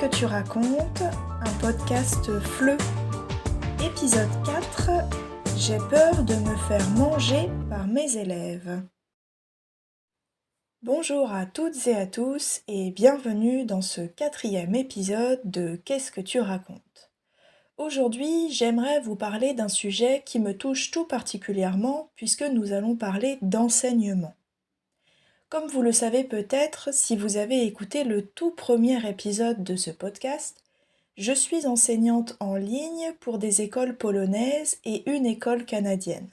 que tu racontes, un podcast FLE. Épisode 4, j'ai peur de me faire manger par mes élèves. Bonjour à toutes et à tous et bienvenue dans ce 4e épisode de Qu'est-ce que tu racontes? Aujourd'hui, j'aimerais vous parler d'un sujet qui me touche tout particulièrement puisque nous allons parler d'enseignement. Comme vous le savez peut-être, si vous avez écouté le tout premier épisode de ce podcast, je suis enseignante en ligne pour des écoles polonaises et une école canadienne.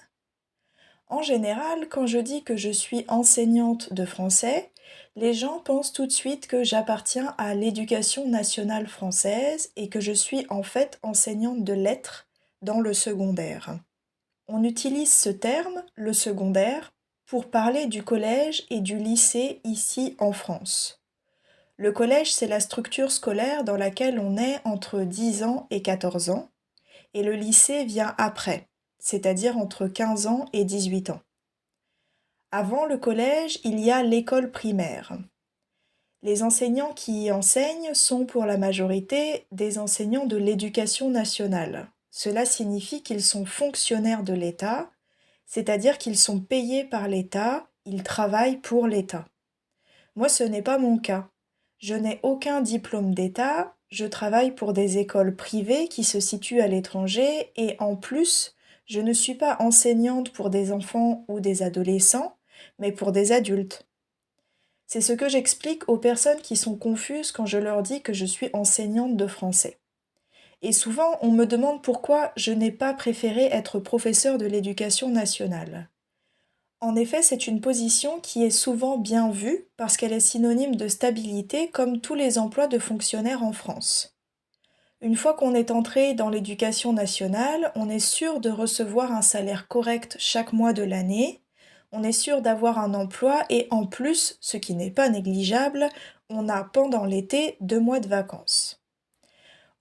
En général, quand je dis que je suis enseignante de français, les gens pensent tout de suite que j'appartiens à l'éducation nationale française et que je suis en fait enseignante de lettres dans le secondaire. On utilise ce terme, le secondaire, pour parler du collège et du lycée ici en France. Le collège, c'est la structure scolaire dans laquelle on est entre 10 ans et 14 ans, et le lycée vient après, c'est-à-dire entre 15 ans et 18 ans. Avant le collège, il y a l'école primaire. Les enseignants qui y enseignent sont pour la majorité des enseignants de l'éducation nationale. Cela signifie qu'ils sont fonctionnaires de l'État, c'est-à-dire qu'ils sont payés par l'État, ils travaillent pour l'État. Moi, ce n'est pas mon cas. Je n'ai aucun diplôme d'État, je travaille pour des écoles privées qui se situent à l'étranger et en plus, je ne suis pas enseignante pour des enfants ou des adolescents, mais pour des adultes. C'est ce que j'explique aux personnes qui sont confuses quand je leur dis que je suis enseignante de français. Et souvent, on me demande pourquoi je n'ai pas préféré être professeure de l'éducation nationale. En effet, c'est une position qui est souvent bien vue parce qu'elle est synonyme de stabilité comme tous les emplois de fonctionnaires en France. Une fois qu'on est entré dans l'éducation nationale, on est sûr de recevoir un salaire correct chaque mois de l'année, on est sûr d'avoir un emploi et en plus, ce qui n'est pas négligeable, on a pendant l'été 2 mois de vacances.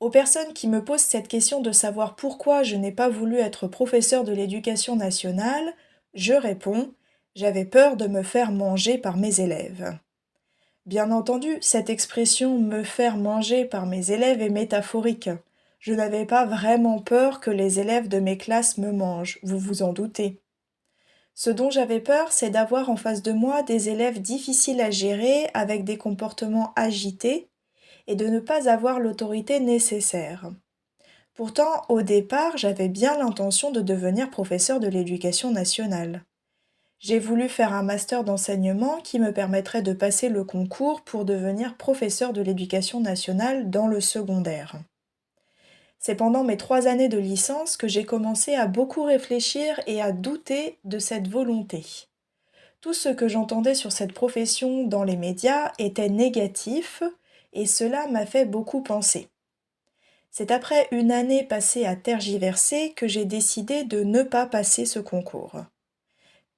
Aux personnes qui me posent cette question de savoir pourquoi je n'ai pas voulu être professeur de l'éducation nationale, je réponds, j'avais peur de me faire manger par mes élèves. Bien entendu, cette expression me faire manger par mes élèves est métaphorique. Je n'avais pas vraiment peur que les élèves de mes classes me mangent, vous vous en doutez. Ce dont j'avais peur, c'est d'avoir en face de moi des élèves difficiles à gérer avec des comportements agités et de ne pas avoir l'autorité nécessaire. Pourtant, au départ, j'avais bien l'intention de devenir professeur de l'éducation nationale. J'ai voulu faire un master d'enseignement qui me permettrait de passer le concours pour devenir professeur de l'éducation nationale dans le secondaire. C'est pendant mes 3 années de licence que j'ai commencé à beaucoup réfléchir et à douter de cette volonté. Tout ce que j'entendais sur cette profession dans les médias était négatif et cela m'a fait beaucoup penser. C'est après une année passée à tergiverser que j'ai décidé de ne pas passer ce concours.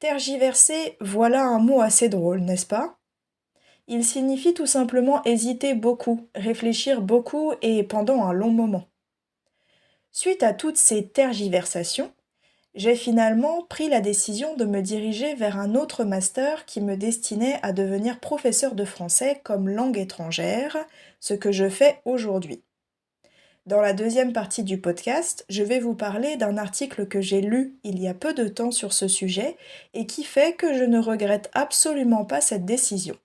Tergiverser, voilà un mot assez drôle, n'est-ce pas? Il signifie tout simplement hésiter beaucoup, réfléchir beaucoup et pendant un long moment. Suite à toutes ces tergiversations, j'ai finalement pris la décision de me diriger vers un autre master qui me destinait à devenir professeur de français comme langue étrangère, ce que je fais aujourd'hui. Dans la deuxième partie du podcast, je vais vous parler d'un article que j'ai lu il y a peu de temps sur ce sujet et qui fait que je ne regrette absolument pas cette décision.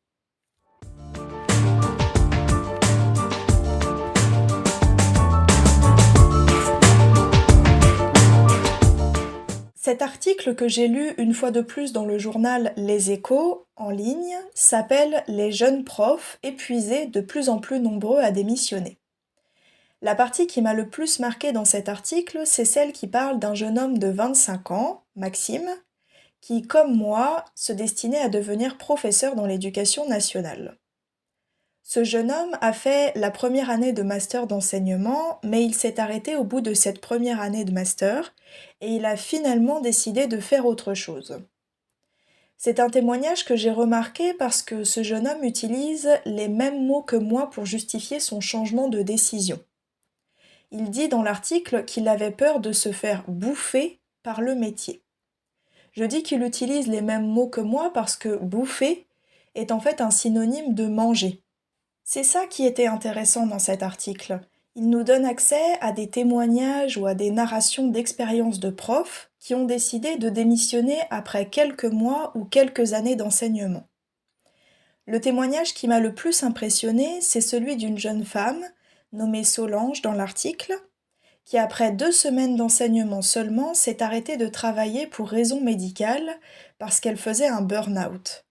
Cet article que j'ai lu une fois de plus dans le journal Les Échos, en ligne, s'appelle « Les jeunes profs épuisés de plus en plus nombreux à démissionner ». La partie qui m'a le plus marquée dans cet article, c'est celle qui parle d'un jeune homme de 25 ans, Maxime, qui, comme moi, se destinait à devenir professeur dans l'éducation nationale. Ce jeune homme a fait la première année de master d'enseignement, mais il s'est arrêté au bout de cette première année de master et il a finalement décidé de faire autre chose. C'est un témoignage que j'ai remarqué parce que ce jeune homme utilise les mêmes mots que moi pour justifier son changement de décision. Il dit dans l'article qu'il avait peur de se faire bouffer par le métier. Je dis qu'il utilise les mêmes mots que moi parce que bouffer est en fait un synonyme de manger. C'est ça qui était intéressant dans cet article. Il nous donne accès à des témoignages ou à des narrations d'expériences de profs qui ont décidé de démissionner après quelques mois ou quelques années d'enseignement. Le témoignage qui m'a le plus impressionné, c'est celui d'une jeune femme, nommée Solange dans l'article, qui après 2 semaines d'enseignement seulement s'est arrêtée de travailler pour raison médicale parce qu'elle faisait un burn-out.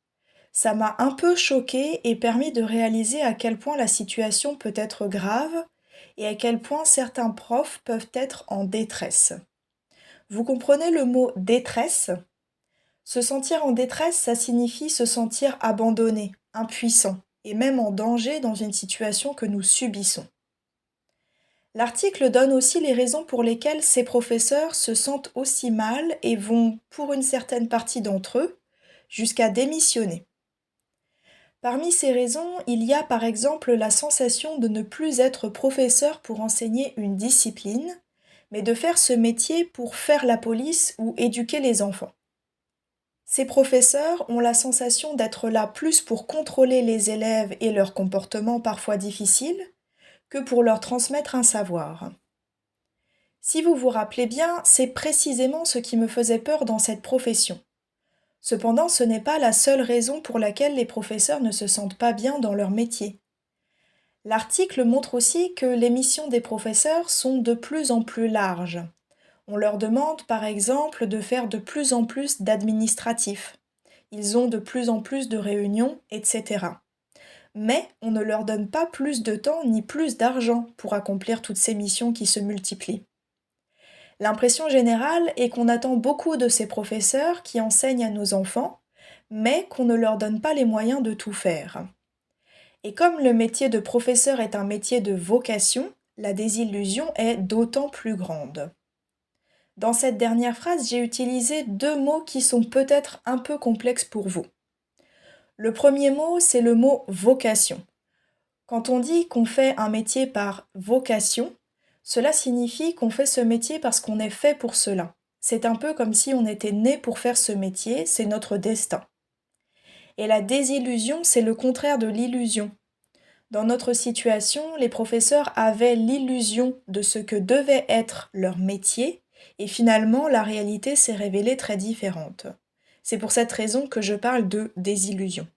Ça m'a un peu choquée et permis de réaliser à quel point la situation peut être grave et à quel point certains profs peuvent être en détresse. Vous comprenez le mot détresse? Se sentir en détresse, ça signifie se sentir abandonné, impuissant et même en danger dans une situation que nous subissons. L'article donne aussi les raisons pour lesquelles ces professeurs se sentent aussi mal et vont, pour une certaine partie d'entre eux, jusqu'à démissionner. Parmi ces raisons, il y a par exemple la sensation de ne plus être professeur pour enseigner une discipline, mais de faire ce métier pour faire la police ou éduquer les enfants. Ces professeurs ont la sensation d'être là plus pour contrôler les élèves et leur comportement parfois difficile que pour leur transmettre un savoir. Si vous vous rappelez bien, c'est précisément ce qui me faisait peur dans cette profession. Cependant, ce n'est pas la seule raison pour laquelle les professeurs ne se sentent pas bien dans leur métier. L'article montre aussi que les missions des professeurs sont de plus en plus larges. On leur demande par exemple de faire de plus en plus d'administratifs. Ils ont de plus en plus de réunions, etc. Mais on ne leur donne pas plus de temps ni plus d'argent pour accomplir toutes ces missions qui se multiplient. L'impression générale est qu'on attend beaucoup de ces professeurs qui enseignent à nos enfants, mais qu'on ne leur donne pas les moyens de tout faire. Et comme le métier de professeur est un métier de vocation, la désillusion est d'autant plus grande. Dans cette dernière phrase, j'ai utilisé 2 mots qui sont peut-être un peu complexes pour vous. Le premier mot, c'est le mot vocation. Quand on dit qu'on fait un métier par vocation, cela signifie qu'on fait ce métier parce qu'on est fait pour cela. C'est un peu comme si on était né pour faire ce métier, c'est notre destin. Et la désillusion, c'est le contraire de l'illusion. Dans notre situation, les professeurs avaient l'illusion de ce que devait être leur métier, et finalement, la réalité s'est révélée très différente. C'est pour cette raison que je parle de désillusion.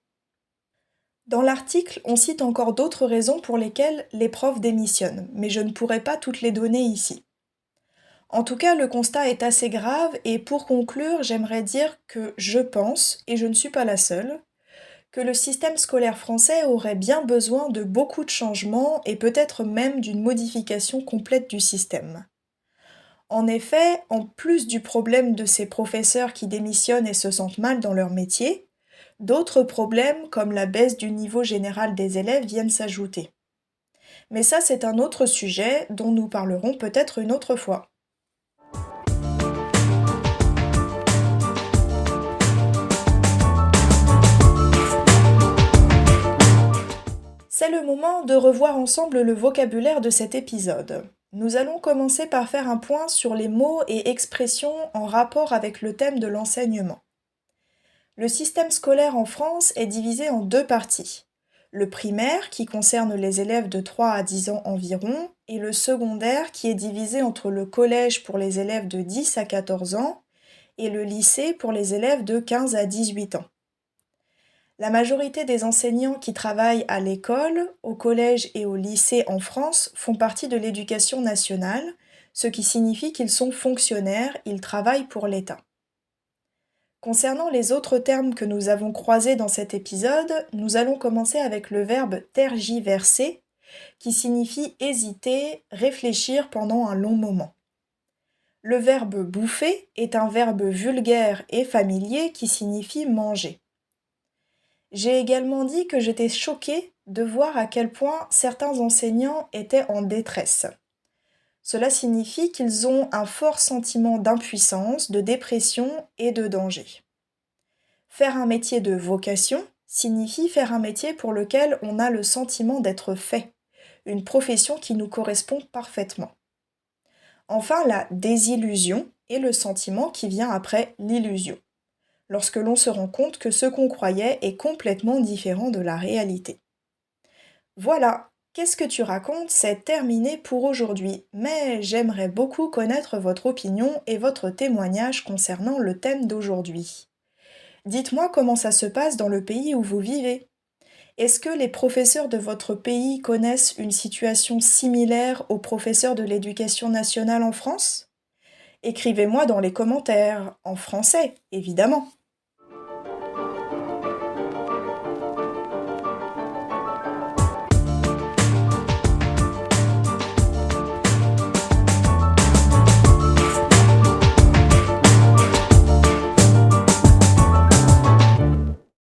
Dans l'article, on cite encore d'autres raisons pour lesquelles les profs démissionnent, mais je ne pourrai pas toutes les donner ici. En tout cas, le constat est assez grave et pour conclure, j'aimerais dire que je pense, et je ne suis pas la seule, que le système scolaire français aurait bien besoin de beaucoup de changements et peut-être même d'une modification complète du système. En effet, en plus du problème de ces professeurs qui démissionnent et se sentent mal dans leur métier, d'autres problèmes comme la baisse du niveau général des élèves viennent s'ajouter. Mais ça, c'est un autre sujet dont nous parlerons peut-être une autre fois. C'est le moment de revoir ensemble le vocabulaire de cet épisode. Nous allons commencer par faire un point sur les mots et expressions en rapport avec le thème de l'enseignement. Le système scolaire en France est divisé en 2 parties. Le primaire, qui concerne les élèves de 3 à 10 ans environ, et le secondaire, qui est divisé entre le collège pour les élèves de 10 à 14 ans et le lycée pour les élèves de 15 à 18 ans. La majorité des enseignants qui travaillent à l'école, au collège et au lycée en France font partie de l'éducation nationale, ce qui signifie qu'ils sont fonctionnaires, ils travaillent pour l'État. Concernant les autres termes que nous avons croisés dans cet épisode, nous allons commencer avec le verbe tergiverser, qui signifie hésiter, réfléchir pendant un long moment. Le verbe bouffer est un verbe vulgaire et familier qui signifie manger. J'ai également dit que j'étais choquée de voir à quel point certains enseignants étaient en détresse. Cela signifie qu'ils ont un fort sentiment d'impuissance, de dépression et de danger. Faire un métier de vocation signifie faire un métier pour lequel on a le sentiment d'être fait, une profession qui nous correspond parfaitement. Enfin, la désillusion est le sentiment qui vient après l'illusion, lorsque l'on se rend compte que ce qu'on croyait est complètement différent de la réalité. Voilà, qu'est-ce que tu racontes, c'est terminé pour aujourd'hui, mais j'aimerais beaucoup connaître votre opinion et votre témoignage concernant le thème d'aujourd'hui. Dites-moi comment ça se passe dans le pays où vous vivez. Est-ce que les professeurs de votre pays connaissent une situation similaire aux professeurs de l'éducation nationale en France? Écrivez-moi dans les commentaires, en français, évidemment.